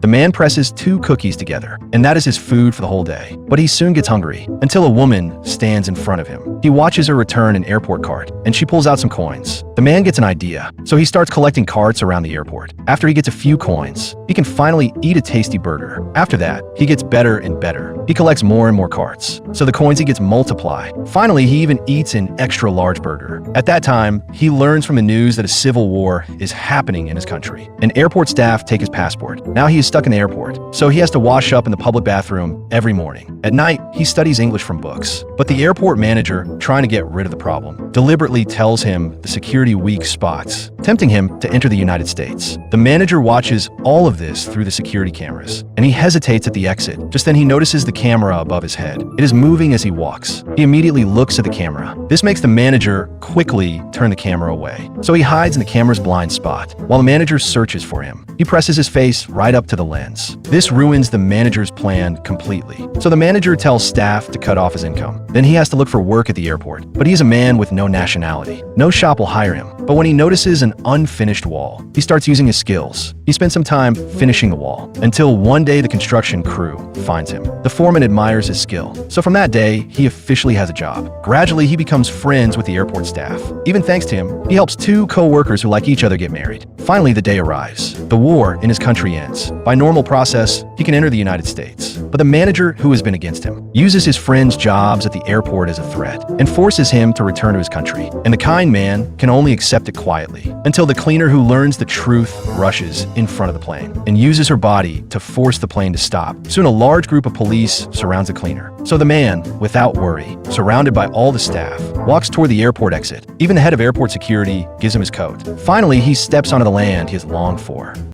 The man presses 2 cookies together, and that is his food for the whole day. But he soon gets hungry, until a woman stands in front of him. He watches her return an airport cart, and she pulls out some coins. The man gets an idea, so he starts collecting carts around the airport. After he gets a few coins, he can finally eat a tasty burger. After that, he gets better and better. He collects more and more carts, so the coins he gets multiply. Finally, he even eats an extra large burger. At that time, he learns from the news that a civil war is happening in his country. An airport staff take his passport. Now he is stuck in the airport, so he has to wash up in the public bathroom every morning. At night, he studies English from books. But the airport manager, trying to get rid of the problem, deliberately tells him the security weak spots, tempting him to enter the United States. The manager watches all of this through the security cameras, and he hesitates at the exit. Just then he notices the camera above his head. It is moving as he walks. He immediately looks at the camera. This makes the manager quickly turn the camera away, so he hides in the camera's blind spot while the manager searches for him. He presses his face right up to the lens. This ruins the manager's plan completely. So the manager tells staff to cut off his income. Then he has to look for work at the airport. But he's a man with no nationality. No shop will hire him. But when he notices an unfinished wall, he starts using his skills. He spends some time finishing the wall, until one day the construction crew finds him. The foreman admires his skill. So from that day, he officially has a job. Gradually, he becomes friends with the airport staff. Even thanks to him, he helps 2 co-workers who like each other get married. Finally, the day arrives. The war in his country ends. By normal process, he can enter the United States. But the manager, who has been against him, uses his friend's jobs at the airport as a threat and forces him to return to his country. And the kind man can only accept it quietly, until the cleaner who learns the truth rushes in front of the plane and uses her body to force the plane to stop. Soon a large group of police surrounds the cleaner. So the man, without worry, surrounded by all the staff, walks toward the airport exit. Even the head of airport security gives him his coat. Finally, he steps onto the land he has longed for.